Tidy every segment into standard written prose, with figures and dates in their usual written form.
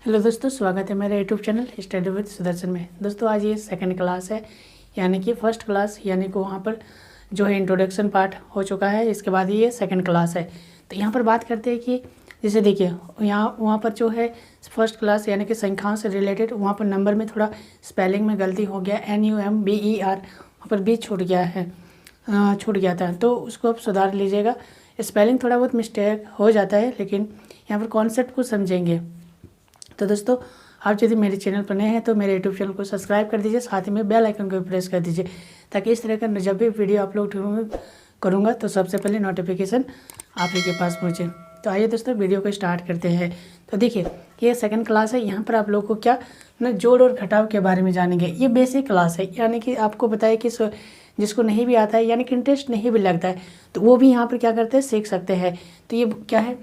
Hello दोस्तों, स्वागत है मेरे YouTube channel study with Sudarshan में। दोस्तों आज ये सेकंड क्लास है, यानी कि फर्स्ट क्लास यानी कि वहाँ पर जो है इंट्रोडक्शन पार्ट हो चुका है। इसके बाद ये सेकंड क्लास है। तो यहाँ पर बात करते हैं कि जैसे देखिए वहाँ पर जो है फर्स्ट क्लास यानी कि संख्याओं से रिलेटेड वहाँ पर नंबर में थोड़ा स्पेलिंग में गलती हो गया, NUMBER वहाँ पर भी छूट गया था, तो उसको आप सुधार लीजिएगा। स्पेलिंग थोड़ा बहुत मिस्टेक हो जाता है, लेकिन यहाँ पर कॉन्सेप्ट को समझेंगे। तो दोस्तों आप यदि मेरे चैनल पर नए हैं तो मेरे यूट्यूब चैनल को सब्सक्राइब कर दीजिए, साथ ही में बेल आइकन को भी प्रेस कर दीजिए, ताकि इस तरह का जब भी वीडियो अपलोड करूँगा तो सबसे पहले नोटिफिकेशन आप ही के पास पहुँचे। तो आइए दोस्तों वीडियो को स्टार्ट करते हैं। तो देखिए ये सेकंड क्लास है। यहाँ पर आप लोग को क्या ना जोड़ और घटाव के बारे में जानेंगे। ये बेसिक क्लास है, यानी कि आपको बताया कि जिसको नहीं भी आता है यानी कि इंटरेस्ट नहीं भी लगता है तो वो भी यहाँ पर क्या करते हैं, सीख सकते हैं। तो ये क्या है,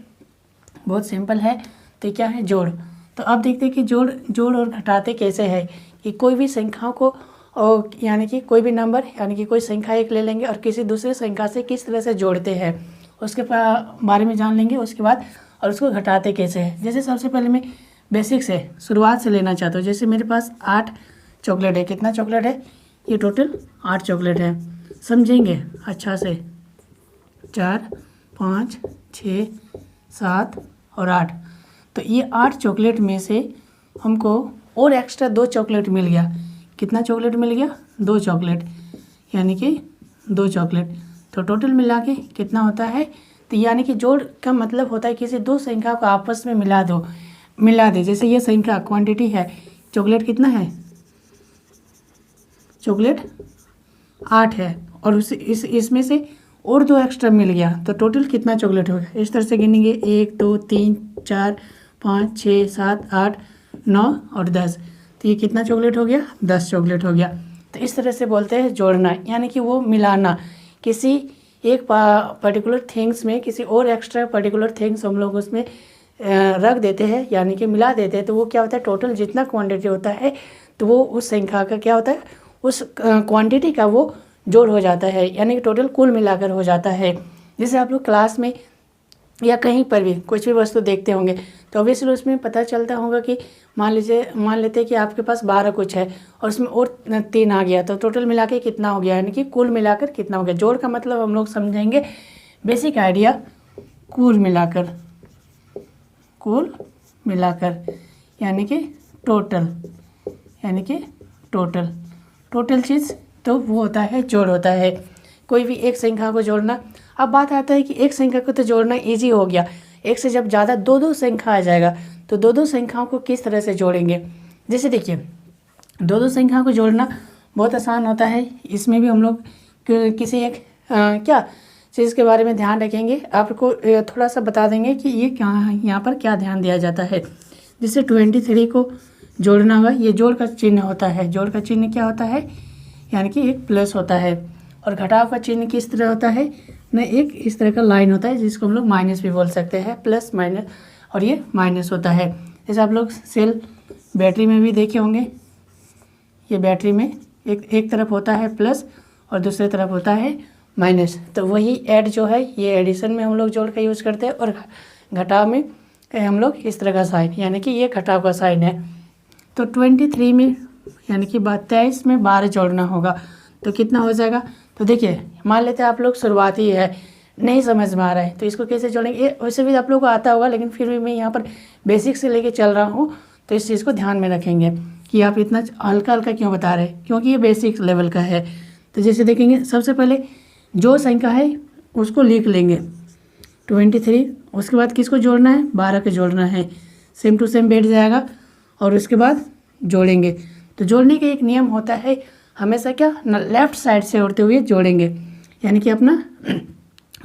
बहुत सिंपल है। तो ये क्या है, जोड़। तो अब देखते हैं कि जोड़ और घटाते कैसे है कि कोई भी संख्याओं को और यानी कि कोई भी नंबर यानी कि कोई संख्या एक ले लेंगे और किसी दूसरे संख्या से किस तरह से जोड़ते हैं उसके बारे में जान लेंगे उसके बाद, और उसको घटाते कैसे है। जैसे सबसे पहले मैं बेसिक से शुरुआत से लेना चाहता हूँ। जैसे मेरे पास 8 चॉकलेट है। कितना चॉकलेट है, ये टोटल 8 चॉकलेट है। समझेंगे अच्छा से, 4 5 6 7 और 8। तो ये 8 चॉकलेट में से हमको और एक्स्ट्रा 2 चॉकलेट मिल गया। कितना चॉकलेट मिल गया, 2 चॉकलेट, यानी कि 2 चॉकलेट। तो टोटल मिला के कितना होता है, तो यानी कि जोड़ का मतलब होता है किसी दो संख्या को आपस में मिला दे। जैसे ये संख्या क्वांटिटी है, चॉकलेट कितना है, चॉकलेट 8 है और इसमें से और 2 एक्स्ट्रा मिल गया, तो टोटल कितना चॉकलेट होगा। इस तरह से गिनेंगे 1 2 3 4 5 6 7 8 9 और 10। तो ये कितना चॉकलेट हो गया, 10 चॉकलेट हो गया। तो इस तरह से बोलते हैं जोड़ना, यानी कि वो मिलाना। किसी एक पर्टिकुलर थिंग्स में किसी और एक्स्ट्रा पर्टिकुलर थिंग्स हम लोग उसमें रख देते हैं, यानी कि मिला देते हैं। तो वो क्या होता है, टोटल जितना क्वांटिटी होता है तो वो उस संख्या का क्या होता है, उस क्वांटिटी का वो जोड़ हो जाता है, यानी कि टोटल कुल मिलाकर हो जाता है। जैसे आप लोग क्लास में या कहीं पर भी कुछ भी वस्तु देखते होंगे तो ऑब्वियसली उसमें पता चलता होगा कि मान लेते हैं कि आपके पास 12 कुछ है और उसमें और 3 आ गया, तो टोटल मिला के कितना हो गया, यानी कि कुल मिलाकर कितना हो गया। जोड़ का मतलब हम लोग समझेंगे बेसिक आइडिया, कुल मिलाकर यानी कि टोटल चीज़, तो वो होता है जोड़ होता है। कोई भी एक संख्या को जोड़ना। अब बात आता है कि एक संख्या को तो जोड़ना इजी हो गया, एक से जब ज़्यादा 2 संख्या आ जाएगा तो 2 संख्याओं को किस तरह से जोड़ेंगे। जैसे देखिए 2 संख्या को जोड़ना बहुत आसान होता है। इसमें भी हम लोग किसी एक क्या चीज़ के बारे में ध्यान रखेंगे, आपको थोड़ा सा बता देंगे कि ये क्या यहाँ पर क्या ध्यान दिया जाता है। जैसे 23 को जोड़ना होगा, ये जोड़ का चिन्ह होता है। जोड़ का चिन्ह क्या होता है, यानी कि एक प्लस होता है। और घटाव का चिन्ह किस तरह होता है ना, एक इस तरह का लाइन होता है जिसको हम लोग माइनस भी बोल सकते हैं, प्लस माइनस, और ये माइनस होता है। जैसे आप लोग सेल बैटरी में भी देखे होंगे, ये बैटरी में एक तरफ होता है प्लस और दूसरी तरफ होता है माइनस। तो वही ऐड जो है ये एडिशन में हम लोग जोड़ का यूज़ करते हैं, और घटाव में हम लोग इस तरह का साइन, यानी कि ये घटाव का साइन है। तो 23 में यानी कि 23 में 12 जोड़ना होगा तो कितना हो जाएगा। तो देखिए मान लेते हैं आप लोग शुरुआती है, नहीं समझ में आ रहा है तो इसको कैसे जोड़ेंगे। वैसे भी आप लोग को आता होगा, लेकिन फिर भी मैं यहाँ पर बेसिक से लेके चल रहा हूँ, तो इस चीज़ को ध्यान में रखेंगे कि आप इतना हल्का हल्का क्यों बता रहे हैं, क्योंकि ये बेसिक लेवल का है। तो जैसे देखेंगे सबसे पहले जो संख्या है उसको लिख लेंगे 23, उसके बाद किसको जोड़ना है, 12 को जोड़ना है, सेम टू सेम बैठ जाएगा, और उसके बाद जोड़ेंगे। तो जोड़ने का एक नियम होता है, हमेशा क्या ना लेफ़्ट साइड से होते हुए जोड़ेंगे, यानी कि अपना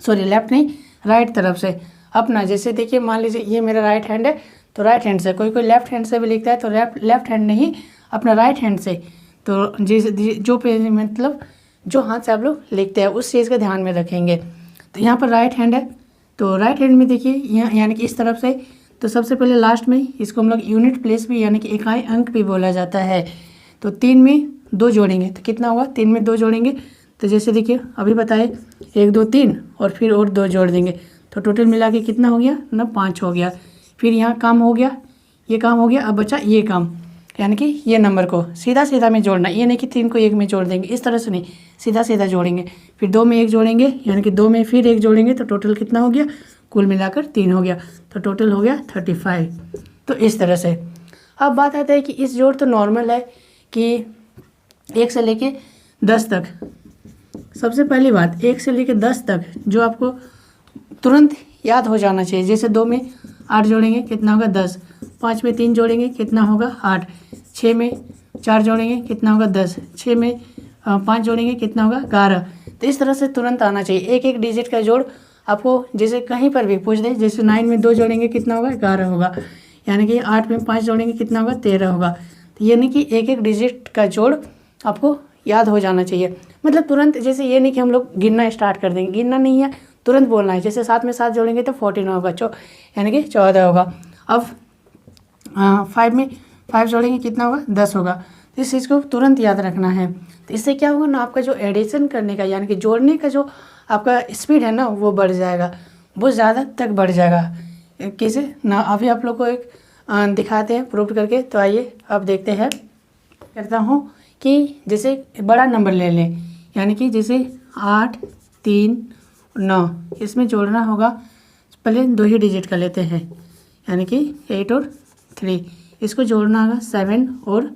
लेफ़्ट नहीं, राइट तरफ से अपना। जैसे देखिए मान लीजिए ये मेरा राइट हैंड है तो राइट हैंड से, कोई लेफ़्ट हैंड से भी लिखता है तो लेफ़्ट हैंड नहीं, अपना राइट हैंड से। तो जो पेज मतलब जो हाथ से आप लोग लिखते हैं उस चीज़ का ध्यान में रखेंगे। तो यहाँ पर राइट हैंड है, तो राइट हैंड में देखिए यहाँ यानी कि इस तरफ से, तो सबसे पहले लास्ट में इसको हम लोग यूनिट प्लेस भी यानी कि इकाई अंक भी बोला जाता है। तो 3 में 2 जोड़ेंगे तो कितना होगा, 3 में 2 जोड़ेंगे तो जैसे देखिए अभी बताए 1 2 3 और फिर और 2 जोड़ देंगे तो टोटल मिला के कितना हो गया ना, 5 हो गया। फिर यहाँ कम हो गया, ये काम हो गया। अब बचा ये काम, यानी कि ये नंबर को सीधा सीधा में जोड़ना, ये नहीं कि 3 को 1 में जोड़ देंगे, इस तरह से नहीं, सीधा सीधा जोड़ेंगे। फिर 2 में 1 जोड़ेंगे, यानी कि 2 में फिर 1 जोड़ेंगे, तो टोटल कितना हो गया, कुल मिलाकर 3 हो गया, तो टोटल हो गया 35। तो इस तरह से। अब बात आता है कि इस जोड़ तो नॉर्मल है कि 1 से लेके 10 तक। सबसे पहली बात, 1 से लेके 10 तक जो आपको तुरंत याद हो जाना चाहिए, जैसे 2 में 8 जोड़ेंगे कितना होगा 10, 5 में 3 जोड़ेंगे कितना होगा 8, 6 में 4 जोड़ेंगे कितना होगा 10, 6 में 5 जोड़ेंगे कितना होगा 11। तो इस तरह से तुरंत आना चाहिए। एक एक डिजिट का जोड़ आपको जैसे कहीं पर भी पूछ दे, जैसे 9 में 2 जोड़ेंगे कितना होगा 11 होगा, यानी कि 8 में 5 जोड़ेंगे कितना होगा 13 होगा। तो यानी कि एक एक डिजिट का जोड़ आपको याद हो जाना चाहिए, मतलब तुरंत। जैसे ये नहीं कि हम लोग गिनना स्टार्ट कर देंगे, गिनना नहीं है, तुरंत बोलना है। जैसे 7 में 7 जोड़ेंगे तो 14 होगा, यानी कि 14 होगा। अब 5 में 5 जोड़ेंगे कितना होगा 10 होगा। तो इस चीज़ को तुरंत याद रखना है। तो इससे क्या होगा ना, आपका जो एडिशन करने का यानी कि जोड़ने का जो आपका स्पीड है ना, वो बढ़ जाएगा, बहुत ज़्यादा तक बढ़ जाएगा। कैसे ना, अभी आप लोग को एक दिखाते हैं प्रूफ करके। तो आइए अब देखते हैं। करता हूँ कि जैसे बड़ा नंबर ले लें, यानी कि जैसे 8 3 9, इसमें जोड़ना होगा, पहले 2 ही डिजिट का लेते हैं, यानी कि 8 और 3। इसको जोड़ना होगा 7 और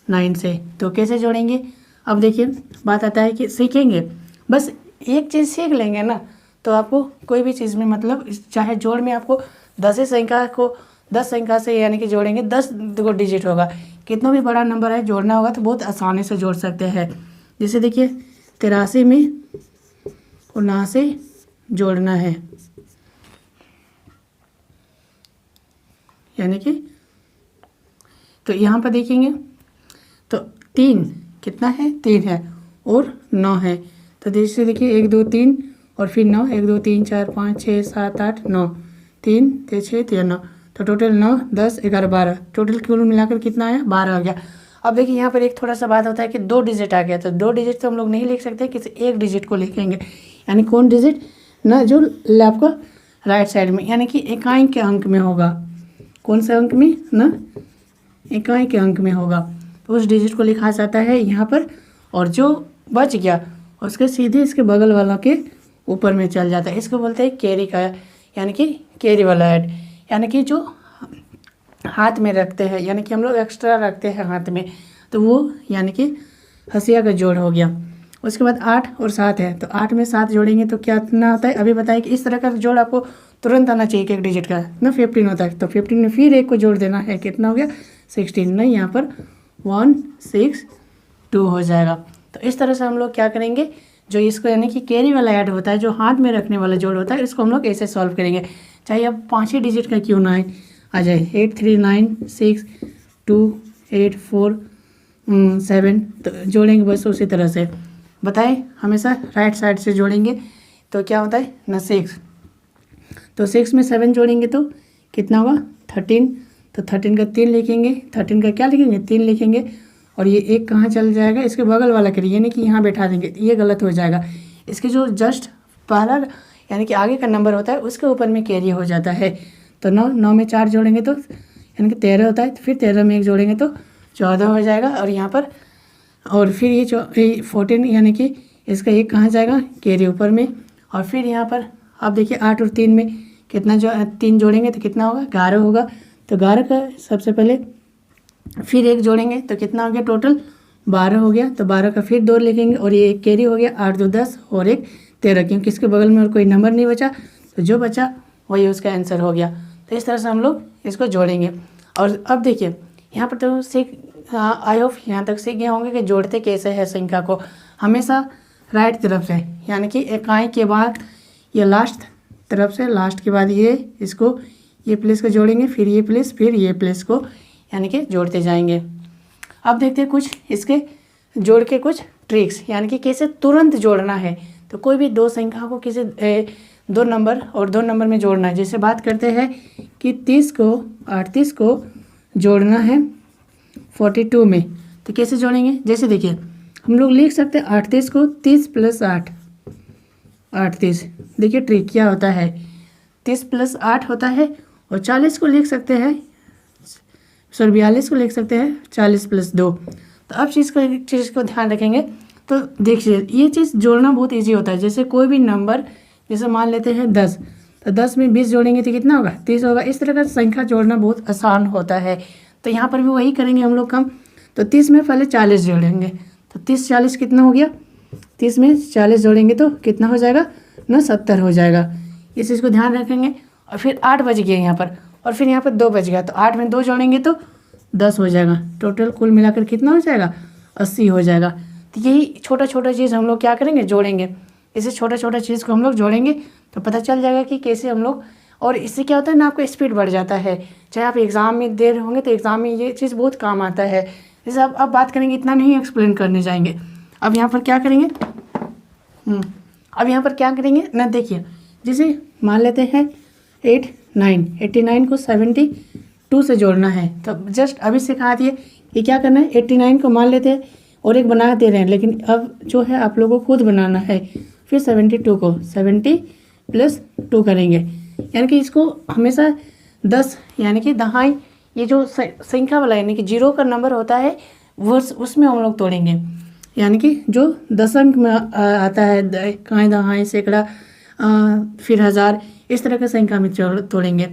9 से। तो कैसे जोड़ेंगे, अब देखिए बात आता है कि सीखेंगे, बस एक चीज़ सीख लेंगे ना, तो आपको कोई भी चीज़ में, मतलब चाहे जोड़ में आपको 10 संख्या को 10 संख्या से यानी कि जोड़ेंगे, 10 को डिजिट होगा, कितना भी बड़ा नंबर है जोड़ना होगा तो बहुत आसानी से जोड़ सकते हैं। जैसे देखिए 83 में 79 जोड़ना है, यानी कि तो यहाँ पर देखेंगे तो 3 कितना है 3 है और 9 है। तो जैसे देखिए 1 2 3 और फिर 9, 1 2 3 4 5 6 7 8 9, 3 6 3 9, तो टोटल 9 10 11 12, टोटल कुल मिलाकर कितना आया 12 हो गया। अब देखिए यहाँ पर एक थोड़ा सा बात होता है कि 2 डिजिट आ गया, तो 2 डिजिट तो हम लोग नहीं लिख सकते, किसी एक डिजिट को लिखेंगे, यानी कौन डिजिट ना, जो आपका राइट साइड में, यानी कि इकाई के अंक में होगा। कौन से अंक में ना, इकाई के अंक में होगा, तो उस डिजिट को लिखा जाता है यहाँ पर। और जो बच गया उसके सीधे इसके बगल वालों के ऊपर में चल जाता है, इसको बोलते हैं कैरी का, यानी कि कैरी वाला ऐड, यानी कि जो हाथ में रखते हैं, यानी कि हम लोग एक्स्ट्रा रखते हैं हाथ में, तो वो यानी कि हंसिया का जोड़ हो गया। उसके बाद 8 और 7 है, तो 8 में 7 जोड़ेंगे तो क्या इतना होता है, अभी बताइए कि इस तरह का जोड़ आपको तुरंत आना चाहिए कि एक डिजिट का ना 15 होता है, तो 15 में फिर 1 को जोड़ देना है, कितना हो गया 16, नहीं यहाँ पर 162 हो जाएगा। तो इस तरह से हम लोग क्या करेंगे, जो इसको यानी कि कैरी वाला ऐड होता है, जो हाथ में रखने वाला जोड़ होता है, इसको हम लोग ऐसे सॉल्व करेंगे, चाहे अब 5 ही डिजिट का क्यों ना आ जाए, 8 3 9 6 2 8 4 7, तो जोड़ेंगे बस उसी तरह से। बताएं हमेशा राइट साइड से जोड़ेंगे, तो क्या होता है ना 6, तो 6 में 7 जोड़ेंगे तो कितना होगा 13, तो 13 का 3 लिखेंगे, 13 का क्या लिखेंगे 3 लिखेंगे, और ये 1 कहाँ चल जाएगा, इसके बगल वाला करिए, यानी कि यहाँ बैठा देंगे, ये गलत हो जाएगा। इसके जो जस्ट पहला यानी कि आगे का नंबर होता है उसके ऊपर में कैरी हो जाता है। तो 9 में 4 जोड़ेंगे तो यानी कि 13 होता है, तो फिर 13 में 1 जोड़ेंगे तो 14 हो जाएगा, और यहाँ पर और फिर ये 14, यानी कि इसका 1 कहाँ जाएगा कैरी ऊपर में, और फिर यहाँ पर आप देखिए 8 और 3 में कितना 3 जोड़ेंगे तो कितना होगा 11 होगा, तो 11 का सबसे पहले फिर 1 जोड़ेंगे तो कितना हो गया टोटल 12 हो गया, तो 12 का फिर 2 लिखेंगे, और ये 1 कैरी हो गया, 8 2 10 और 1 13, क्योंकि इसके बगल में और कोई नंबर नहीं बचा, तो जो बचा वही उसका आंसर हो गया। तो इस तरह से हम लोग इसको जोड़ेंगे। और अब देखिए यहाँ पर तो आई होप यहाँ तक सीख गए होंगे कि जोड़ते कैसे हैं संख्या को, हमेशा राइट तरफ से, यानी कि इकाई के बाद ये लास्ट तरफ से, लास्ट के बाद ये इसको ये प्लेस को जोड़ेंगे, फिर ये प्लेस, फिर ये प्लेस को यानी कि जोड़ते जाएंगे। अब देखते हैं कुछ इसके जोड़ के कुछ ट्रिक्स, यानी कि कैसे तुरंत जोड़ना है। तो कोई भी 2 संख्या को किसी 2 नंबर और 2 नंबर में जोड़ना है, जैसे बात करते हैं कि 30 को 38 को जोड़ना है 42 में, तो कैसे जोड़ेंगे, जैसे देखिए हम लोग लिख सकते हैं 38 को 30 + 8 38, देखिए ट्रिक क्या होता है 30 + 8 होता है, और 40 को लिख सकते हैं सॉरी 42 को लिख सकते हैं 40 + 2। तो अब चीज़ को ध्यान रखेंगे तो देखिए ये चीज़ जोड़ना बहुत ईजी होता है। जैसे कोई भी नंबर, जैसे मान लेते हैं 10, तो 10 में 20 जोड़ेंगे तो कितना होगा 30 होगा। इस तरह का संख्या जोड़ना बहुत आसान होता है। तो यहाँ पर भी वही करेंगे हम लोग कम। तो 30 में पहले 40 जोड़ेंगे, तो 30 40 कितना हो गया, 30 में 40 जोड़ेंगे तो कितना हो जाएगा ना 70 हो जाएगा। इस चीज़ को ध्यान रखेंगे। और फिर 8 बज गया यहाँ पर, और फिर यहाँ पर 2 बज गया, तो 8 में 2 जोड़ेंगे तो 10 हो जाएगा। टोटल कुल मिलाकर कितना हो जाएगा 80 हो जाएगा। तो यही छोटा छोटा चीज़ हम लोग क्या करेंगे जोड़ेंगे। इसे छोटा छोटा चीज़ को हम लोग जोड़ेंगे तो पता चल जाएगा कि कैसे हम लोग, और इससे क्या होता है ना आपका स्पीड बढ़ जाता है। चाहे आप एग्ज़ाम में दे रहे होंगे तो एग्ज़ाम में ये चीज़ बहुत काम आता है। जैसे अब बात करेंगे, इतना नहीं एक्सप्लेन करने जाएंगे। अब यहाँ पर क्या करेंगे, अब यहाँ पर क्या करेंगे ना, देखिए जैसे मान लेते हैं 89 को 72 से जोड़ना है। तो जस्ट अभी सिखा दिए कि क्या करना है। 89 को मान लेते हैं और एक बना दे रहे हैं, लेकिन अब जो है आप लोगों को खुद बनाना है। फिर 72 को 70 + 2 करेंगे, यानी कि इसको हमेशा 10 यानी कि दहाई, ये जो संख्या वाला यानी कि 0 का नंबर होता है वो उसमें हम लोग तोड़ेंगे। यानी कि जो दशंक में आता है, काएँ दहाई सैकड़ा फिर हज़ार, इस तरह के संख्या में तोड़ेंगे।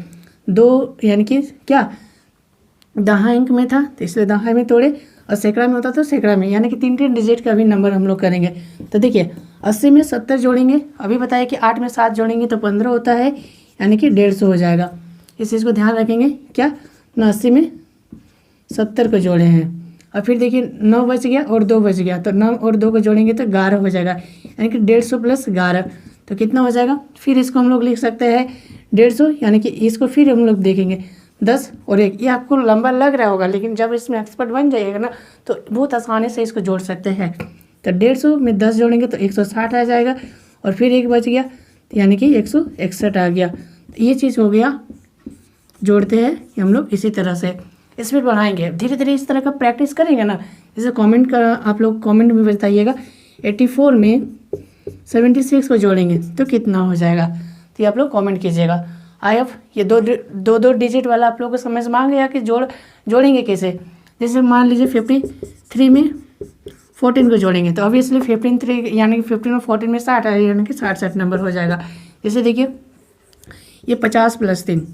2 यानी कि क्या दहाई अंक में था तो इसलिए दहाई में तोड़े, और सैकड़ा में होता तो सैकड़ा में, यानी कि 3 डिजिट का भी नंबर हम लोग करेंगे। तो देखिए 80 में 70 जोड़ेंगे, अभी बताया कि 8 में 7 जोड़ेंगे तो 15 होता है, यानी कि 150 हो जाएगा। इस चीज़ को ध्यान रखेंगे। क्या 80 में 70 को जोड़े हैं, और फिर देखिए 9 बच गया और 2 बच गया, तो 9 और 2 को जोड़ेंगे तो 11 हो जाएगा, यानी कि 150 + 11 तो कितना हो जाएगा। फिर इसको हम लोग लिख सकते हैं 150, यानी कि इसको फिर हम लोग देखेंगे 10 और 1। ये आपको लंबा लग रहा होगा, लेकिन जब इसमें एक्सपर्ट बन जाइएगा ना तो बहुत आसानी से इसको जोड़ सकते हैं। तो 150 में 10 जोड़ेंगे तो 160 आ जाएगा, और फिर 1 बच गया यानी कि 161 आ गया। तो ये चीज़ हो गया, जोड़ते हैं हम लोग इसी तरह से। स्पीड बढ़ाएंगे धीरे धीरे, इस तरह का प्रैक्टिस करेंगे ना। जैसे कमेंट का आप लोग कमेंट में बताइएगा 84 में 76 को जोड़ेंगे तो कितना हो जाएगा, तो ये आप लोग कमेंट कीजिएगा। आई होप ये दो डिजिट वाला आप लोगों को समझ में आ गया कि जोड़ेंगे कैसे। जैसे मान लीजिए 53 में 14 को जोड़ेंगे तो ऑब्वियसली 53 यानी कि 15 और 14 में 60 है, यानी कि 60 नंबर हो जाएगा। जैसे देखिए ये 50 + 3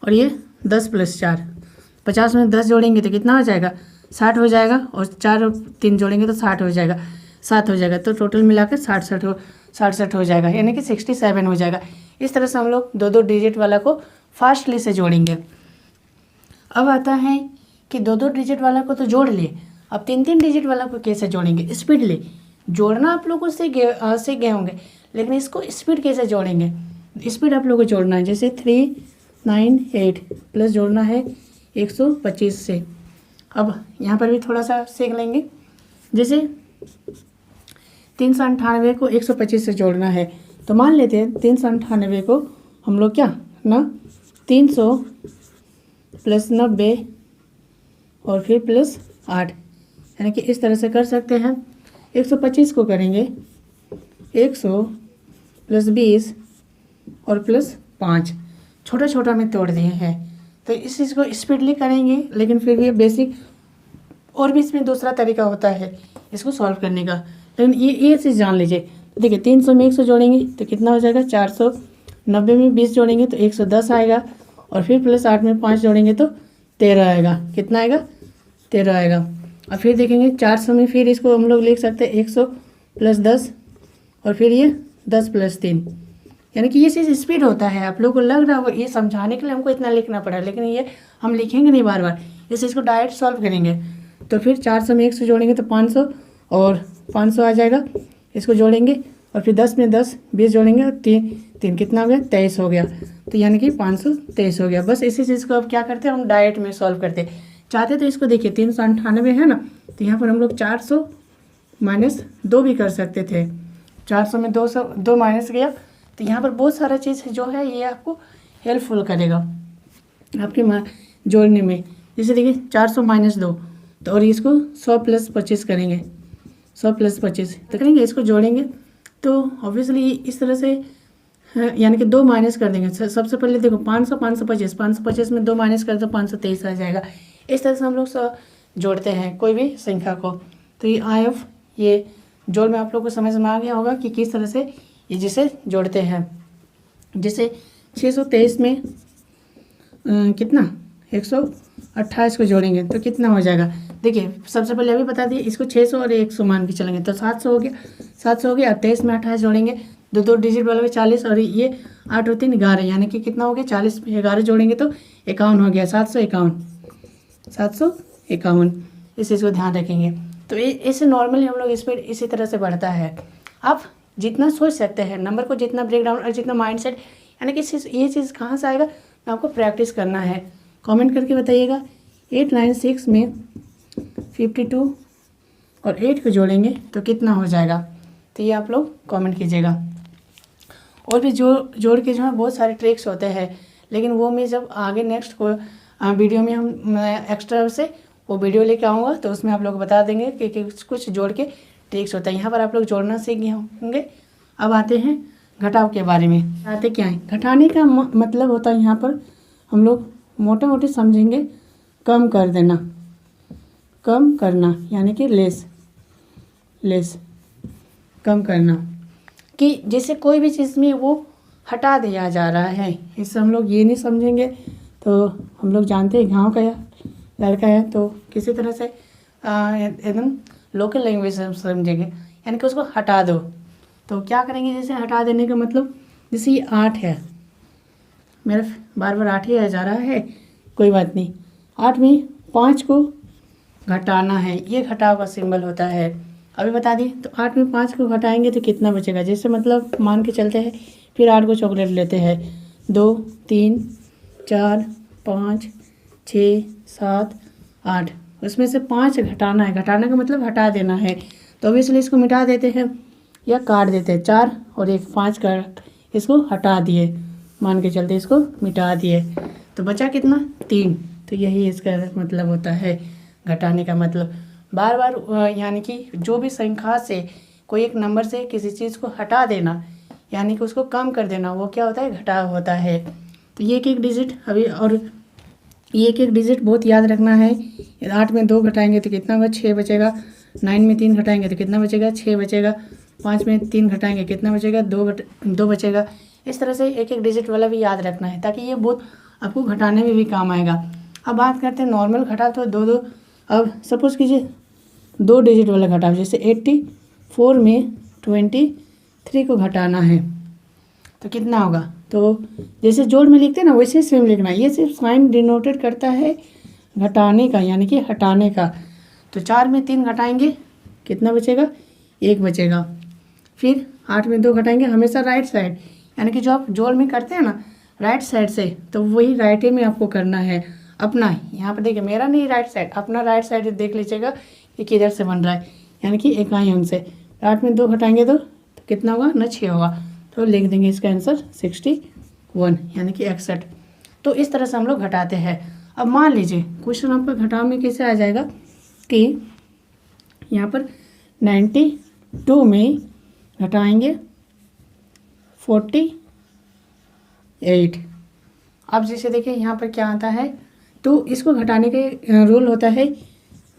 और ये 10 + 4, 50 में 10 जोड़ेंगे तो कितना हो जाएगा 60 हो जाएगा, और 4 और 3 जोड़ेंगे तो 60 हो जाएगा, 7 हो जाएगा। तो टोटल मिलाकर 67 हो जाएगा, यानी कि 67 हो जाएगा। इस तरह से हम लोग 2 डिजिट वाला को फास्टली से जोड़ेंगे। अब आता है कि 2 डिजिट वाला को तो जोड़ लिए, अब 3 डिजिट वाला को कैसे जोड़ेंगे स्पीडली। जोड़ना आप लोगों से सीख गए होंगे, लेकिन इसको स्पीड कैसे जोड़ेंगे। स्पीड आप लोगों को जोड़ना है, जैसे 398 प्लस जोड़ना है 125 से। अब यहाँ पर भी थोड़ा सा सीख लेंगे। जैसे 398 को 125 से जोड़ना है, तो मान लेते हैं 398 को हम लोग क्या ना 300 + 90 और फिर +8, यानी कि इस तरह से कर सकते हैं। 125 को करेंगे 100 + 20 और +5, छोटा छोटा में तोड़ दिए हैं। तो इस चीज़ को स्पीडली करेंगे, लेकिन फिर भी बेसिक और भी इसमें दूसरा तरीका होता है इसको सॉल्व करने का, लेकिन ये चीज़ जान लीजिए। तो देखिए 300 में 100 जोड़ेंगे तो कितना हो जाएगा 400, 90 में 20 जोड़ेंगे तो 110 आएगा, और फिर +8 में 5 जोड़ेंगे तो 13 आएगा। कितना आएगा 13 आएगा। और फिर देखेंगे 400 में फिर इसको हम लोग लिख सकते हैं 100 + 10 और फिर ये 10 + 3, यानी कि ये चीज़ स्पीड होता है। आप लोगों को लग रहा होगा ये समझाने के लिए हमको इतना लिखना पड़ा, लेकिन ये हम लिखेंगे नहीं बार बार, इस चीज़ को डायरेक्ट सॉल्व करेंगे। तो फिर 400 में 100 जोड़ेंगे तो 500 और 500 आ जाएगा, इसको जोड़ेंगे और फिर 10 में 10 20 जोड़ेंगे और 3 कितना हो गया 23 हो गया, तो यानी कि 523 हो गया। बस इसी चीज़ को अब क्या करते हैं हम डायरेक्ट में सॉल्व करते हैं। चाहते तो इसको देखिए 398 है ना, तो यहाँ पर हम लोग 400 - 2 भी कर सकते थे। 400 में 2 माइनस गया, तो यहाँ पर बहुत सारा चीज़ जो है ये आपको हेल्पफुल करेगा आपके जोड़ने में। जैसे देखिए 400 - 2, तो और इसको 100 + 25 करेंगे, 100 + 25 तो करेंगे, इसको जोड़ेंगे तो ऑब्वियसली इस तरह से यानी कि 2 माइनस कर देंगे। सबसे पहले देखो 500 525, 525 में 2 माइनस कर दो 523 आ जाएगा। इस तरह से हम लोग जोड़ते हैं कोई भी संख्या को। तो ये आई ऑफ ये जोड़ में आप लोग को समझ में आ गया होगा कि किस तरह से ये जिसे जोड़ते हैं। जैसे 623 में कितना 128 को जोड़ेंगे तो कितना हो जाएगा। देखिए सबसे पहले अभी बता दिए, इसको 600 और 100 मान के चलेंगे तो 700 हो गया, 700 हो गया। 23 में 28 जोड़ेंगे, दो डिजिट वाला में 40 और ये 8 और 3 11, यानी कि कितना हो गया 40 में 11 जोड़ेंगे तो 51 हो गया। 751 इस चीज़ को ध्यान रखेंगे। तो इसे नॉर्मली हम लोग स्पीड इसी तरह से बढ़ता है। आप जितना सोच सकते हैं नंबर को, जितना ब्रेक डाउन और जितना माइंड सेट, यानी कि ये चीज़ कहाँ से आएगा, आपको प्रैक्टिस करना है। कमेंट करके बताइएगा। 896 में 52 और 8 को जोड़ेंगे तो कितना हो जाएगा, तो ये आप लोग कमेंट कीजिएगा। और भी जोड़ के जो है बहुत सारे ट्रिक्स होते हैं, लेकिन वो मैं जब आगे नेक्स्ट को वीडियो में हम एक्स्ट्रा से वो वीडियो लेके आऊँगा तो उसमें आप लोग बता देंगे कि कुछ जोड़ के ट्रिक्स होता है। यहाँ पर आप लोग जोड़ना सीख गए होंगे। अब आते हैं घटाव के बारे में। आते क्या है, घटाने का मतलब होता है यहाँ पर हम लोग मोटे मोटे समझेंगे कम कर देना, कम करना, यानी कि लेस कम करना, कि जैसे कोई भी चीज़ में वो हटा दिया जा रहा है। इससे हम लोग ये नहीं समझेंगे तो हम लोग जानते हैं गाँव का लड़का है तो किसी तरह से एकदम लोकल लैंग्वेज से समझेंगे, यानी कि उसको हटा दो। तो क्या करेंगे, जैसे हटा देने का मतलब जैसे ये 8 है, मेरा बार बार 8 ही आ जा रहा है, कोई बात नहीं। 8 में 5 को घटाना है, ये घटाव का सिंबल होता है। अभी बता दिए तो 8 में 5 को घटाएंगे तो कितना बचेगा। जैसे मतलब मान के चलते हैं, फिर 8 को चॉकलेट लेते हैं, 2 3 4 5 6 7 8, उसमें से 5 घटाना है। घटाने का मतलब हटा देना है, तो इसलिए इसको मिटा देते हैं या काट देते हैं। 4 और 1 5 का इसको हटा दिए, मान के चलते इसको मिटा दिए, तो बचा कितना 3। तो यही इसका मतलब होता है घटाने का मतलब। बार बार यानी कि जो भी संख्या से कोई एक नंबर से किसी चीज़ को हटा देना, यानी कि उसको कम कर देना, वो क्या होता है, घटाव होता है। तो ये एक डिजिट अभी, और ये एक डिजिट बहुत याद रखना है। 8 में 2 घटाएंगे तो कितना होगा, 6 बचेगा। 9 में 3 घटाएंगे तो कितना बचेगा, 6 बचेगा। 5 में 3 घटाएंगे कितना बचेगा, 2 बचेगा। इस तरह से एक डिजिट वाला भी याद रखना है, ताकि ये बहुत आपको घटाने में भी काम आएगा। अब बात करते हैं नॉर्मल घटाव, तो 2 अब सपोज कीजिए 2 डिजिट वाला घटाव, जैसे 84 में 23 को घटाना है तो कितना होगा। तो जैसे जोड़ में लिखते हैं ना, वैसे सेम लिखना है। ये सिर्फ साइन डिनोटेड करता है घटाने का, यानी कि हटाने का। तो 4 में 3 घटाएंगे कितना बचेगा, 1 बचेगा। फिर 8 में 2 घटाएंगे, हमेशा राइट साइड, यानी कि जो आप जोड़ में करते हैं ना राइट साइड से, तो वही राइट में आपको करना है अपना। यहाँ पर देखिए मेरा नहीं, राइट साइड अपना, राइट साइड देख लीजिएगा कि किधर से बन रहा है, यानी कि इकाई अंक से। 8 में 2 घटाएंगे तो कितना होगा ना, 6 होगा। तो लिख देंगे इसका आंसर 61, यानी कि 61। तो इस तरह से हम लोग घटाते हैं। अब मान लीजिए क्वेश्चन आपका घटाव में कैसे आ जाएगा कि यहाँ पर 92 में घटाएंगे 48। अब जैसे देखिए यहाँ पर क्या आता है, तो इसको घटाने के रूल होता है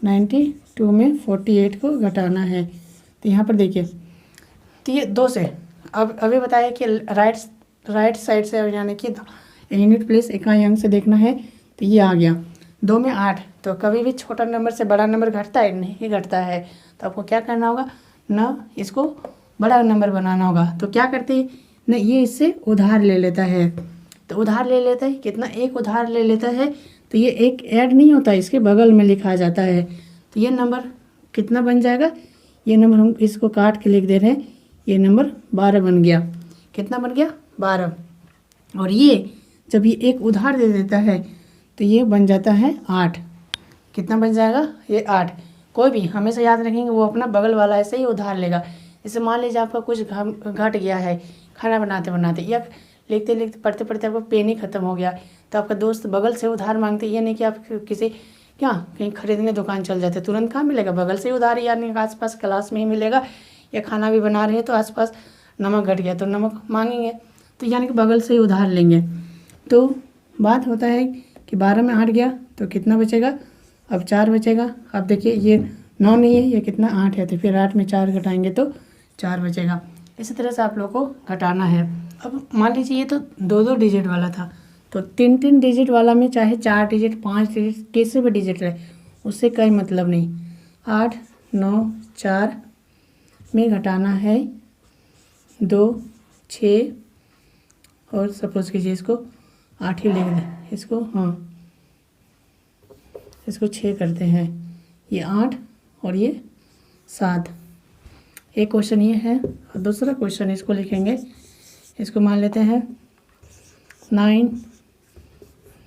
92 में 48 को घटाना है। तो यहाँ पर देखिए, तो ये 2 से, अब अभी बताया कि राइट साइड से, यानी कि यूनिट प्लेस इकाई अंक से देखना है। तो ये आ गया 2 में 8, तो कभी भी छोटा नंबर से बड़ा नंबर घटता है, नहीं घटता है। तो आपको क्या करना होगा ना, इसको बड़ा नंबर बनाना होगा। तो क्या करते हैं ना, ये इससे उधार ले लेता है। तो उधार ले लेता है कितना, 1 उधार ले लेता है। तो ये 1 ऐड नहीं होता, इसके बगल में लिखा जाता है। तो ये नंबर कितना बन जाएगा, ये नंबर हम इसको काट के लिख दे रहे हैं, ये नंबर 12 बन गया। कितना बन गया, 12। और ये जब ये 1 उधार दे देता है तो ये बन जाता है 8। कितना बन जाएगा, ये 8। कोई भी हमेशा याद रखेंगे वो अपना बगल वाला ऐसे ही उधार लेगा। जैसे मान लीजिए आपका कुछ घट गया है खाना बनाते बनाते, या लिखते लिखते पढ़ते पढ़ते आपका पेन ही खत्म हो गया, तो आपका दोस्त बगल से उधार मांगते। ये नहीं कि आप किसी कहीं खरीदने दुकान चल जाते, तुरंत कहाँ मिलेगा, बगल से उधार, यानी आसपास क्लास में ही मिलेगा। या खाना भी बना रहे हैं तो आसपास नमक घट गया तो नमक मांगेंगे, तो यानी कि बगल से ही उधार लेंगे। तो बात होता है कि 12 में 8 गया तो कितना बचेगा, अब 4 बचेगा। अब देखिए ये 9 नहीं है, ये कितना 8 है, तो फिर 8 में 4 घटाएंगे तो 4 बचेगा। इसी तरह से आप लोग को घटाना है। अब मान लीजिए ये तो 2-2 डिजिट वाला था, तो 3-3 डिजिट वाला में चाहे 4 डिजिट 5 डिजिट कैसे भी डिजिट रहे उससे कोई मतलब नहीं। 8 9 4 में घटाना है 2 6, और सपोज कीजिए इसको 8 ही लिख दें, इसको हाँ इसको 6 करते हैं, ये 8 और ये 7। एक क्वेश्चन ये है, और दूसरा क्वेश्चन इसको लिखेंगे, इसको मान लेते हैं 9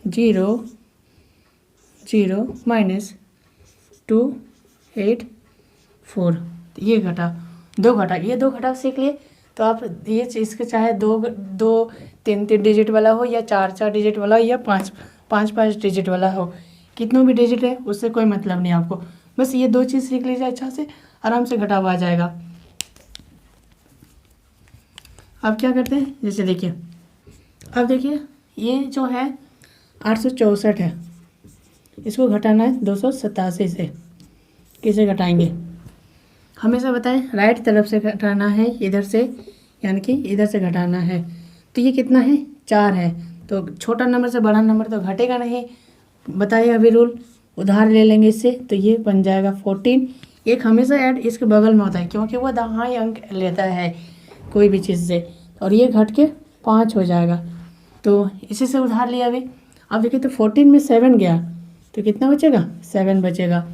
0 0 माइनस 2 8 4। ये घटा 2 घटा, ये 2 घटा सीख लिए। तो आप ये चीज़ के चाहे 2-3 डिजिट वाला हो या 4-4 डिजिट वाला हो या 5-5 डिजिट वाला हो, कितनों भी डिजिट है उससे कोई मतलब नहीं आपको। बस ये 2 चीज़ सीख लीजिए, अच्छा से आराम से घटाव आ जाएगा। अब क्या करते हैं, जैसे देखिए, अब देखिए ये जो है 864 है, इसको घटाना है 287 से। कैसे घटाएंगे, हमेशा बताएं राइट तरफ से घटाना है, इधर से यानी कि इधर से घटाना है। तो ये कितना है, 4 है, तो छोटा नंबर से बड़ा नंबर तो घटेगा नहीं। बताइए अभी रूल, उधार ले लेंगे इससे, तो ये बन जाएगा 14। एक हमेशा ऐड इसके बगल में होता है क्योंकि वो दहाई अंक लेता है कोई भी चीज़ से, और ये घट के 5 हो जाएगा। तो इसी से उधार लिया अभी। अब देखिए तो 14 में 7 गया तो कितना बचेगा, 7 बचेगा।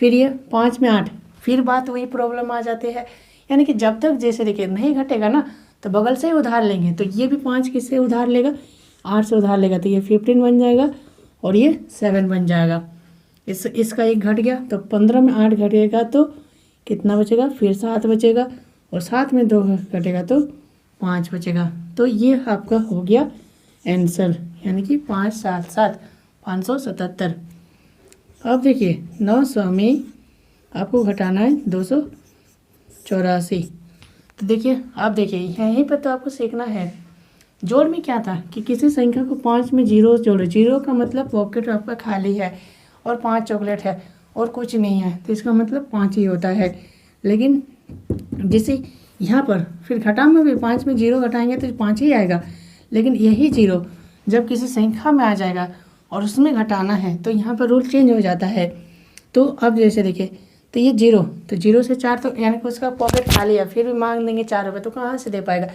फिर ये 5 में 8, फिर बात वही प्रॉब्लम आ जाती है। यानी कि जब तक जैसे देखिए नहीं घटेगा ना तो बगल से ही उधार लेंगे। तो ये भी 5 किससे उधार लेगा, 8 से उधार लेगा, तो ये 15 बन जाएगा और ये 7 बन जाएगा। इसका एक घट गया तो 15 में 8 घटेगा तो कितना बचेगा, फिर 7 बचेगा, और 7 में 2 घटेगा तो 5 बचेगा। तो ये आपका हो गया आंसर, यानी कि 5 7 7 577। अब देखिए 900 में आपको घटाना है 284। तो देखिए आप देखिए यहीं पर तो आपको सीखना है। जोड़ में क्या था कि किसी संख्या को 5 में 0 जोड़ो, 0 का मतलब पॉकेट आपका खाली है और 5 चॉकलेट है और कुछ नहीं है, तो इसका मतलब 5 ही होता है। लेकिन जैसे यहाँ पर फिर घटाव में भी 5 में 0 घटाएंगे तो 5 ही आएगा, लेकिन यही 0 जब किसी संख्या में आ जाएगा और उसमें घटाना है तो यहाँ पर रूल चेंज हो जाता है। तो अब जैसे देखिए तो ये 0, तो 0 से 4 तो यानी कि उसका पॉकेट खाली है, फिर भी मांग देंगे 4 रुपये, तो कहाँ से दे पाएगा,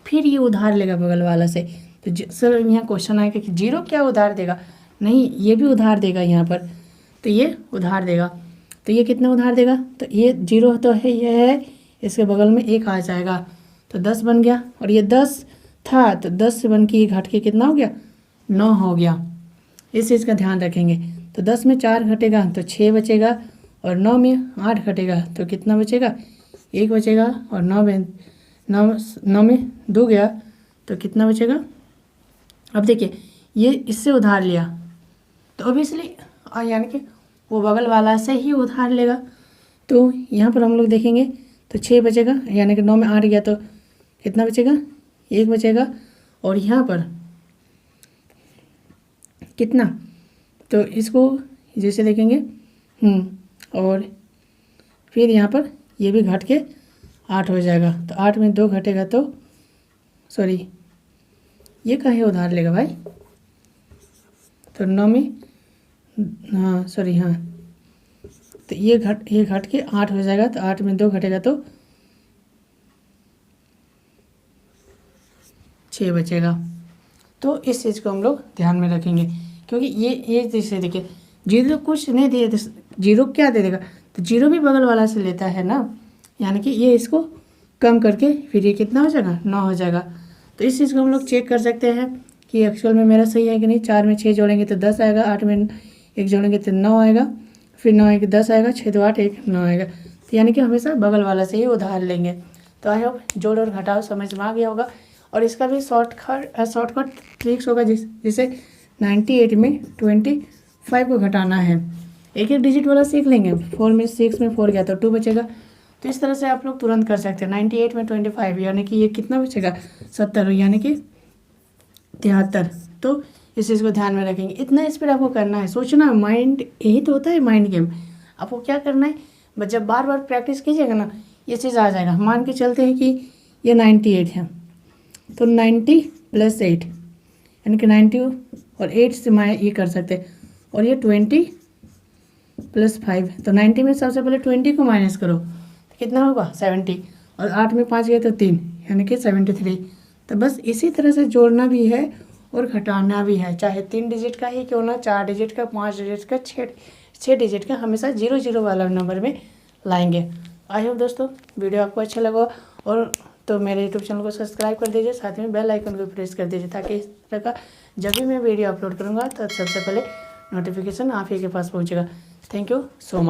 फिर ये उधार लेगा बगल वाला से। तो सर यहाँ क्वेश्चन आएगा कि 0 क्या उधार देगा, नहीं ये भी उधार देगा यहाँ पर, तो ये उधार देगा। तो ये कितना उधार देगा, तो ये 0 तो है, ये है, इसके बगल में 1 आ जाएगा तो 10 बन गया, और ये 10 था तो 10 से बन के ये घट के कितना हो गया, 9 हो गया। इस चीज़ का ध्यान रखेंगे। तो 10 में 4 घटेगा तो 6 बचेगा, और 9 में 8 घटेगा तो कितना बचेगा, 1 बचेगा, और 9 में 2 गया तो कितना बचेगा। अब देखिए ये इससे उधार लिया तो ऑब्वियसली यानी कि वो बगल वाला से ही उधार लेगा। तो यहाँ पर हम लोग देखेंगे तो 6 बचेगा, यानी कि 9 में 8 गया तो कितना बचेगा, 1 बचेगा, और यहाँ पर कितना, तो इसको जैसे देखेंगे और फिर यहाँ पर ये भी घट के 8 हो जाएगा। तो 8 में 2 घटेगा तो सॉरी ये कहाँ उधार लेगा भाई, तो 9 में हाँ सॉरी हाँ, तो ये घट के 8 हो जाएगा। तो 8 में 2 घटेगा तो 6 बचेगा। तो इस चीज़ को हम लोग ध्यान में रखेंगे, क्योंकि ये जैसे देखिए 0 कुछ नहीं दिए, 0 क्या दे देगा, तो 0 भी बगल वाला से लेता है ना, यानी कि ये इसको कम करके फिर ये कितना हो जाएगा, 9 हो जाएगा। तो इस चीज़ को हम लोग चेक कर सकते हैं कि एक्चुअल में मेरा सही है कि नहीं। 4 में 6 जोड़ेंगे तो 10 आएगा, 8 में 1 जोड़ेंगे तो 9 आएगा, फिर 9 1 10 आएगा, 6 2 8 1 9 आएगा। तो यानी कि हमेशा बगल वाला से ही उधार लेंगे। तो आई होप जोड़ और घटाव समझ में आ गया होगा, और इसका भी शॉर्टकट ट्रिक्स होगा, जिसे 98 में 25 को घटाना है। एक डिजिट वाला सीख लेंगे, 4 में 6 में 4 गया तो 2 बचेगा। तो इस तरह से आप लोग तुरंत कर सकते हैं। 98 में 25 यानी कि ये कितना बचेगा, 70, यानी कि 73। तो इस चीज़ को ध्यान में रखेंगे। इतना इस पर आपको करना है, सोचना, माइंड यही तो होता है माइंड गेम। आपको क्या करना है, बस जब बार बार प्रैक्टिस कीजिएगा ना ये चीज़ आ जाएगा। मान के चलते हैं कि ये 98 है, तो 90 + 8 यानी कि 90 और 8 से मैं ये कर सकते हैं, और ये 20 + 5, तो 90 में सबसे पहले 20 को माइनस करो तो कितना होगा 70, और 8 में 5 गए तो 3 यानी कि 73। तो बस इसी तरह से जोड़ना भी है और घटाना भी है, चाहे 3 डिजिट का ही क्यों ना, 4 डिजिट का, 5 डिजिट का, 6 डिजिट का, हमेशा 00 वाला नंबर में लाएंगे। आई होप दोस्तों वीडियो आपको अच्छा लगा, और तो मेरे यूट्यूब चैनल को सब्सक्राइब कर दीजिए, साथ में बेल आइकन को प्रेस कर दीजिए, ताकि इस तरह का जब भी मैं वीडियो अपलोड करूँगा तो सबसे पहले नोटिफिकेशन आप ही के पास पहुँचेगा। Thank you so much.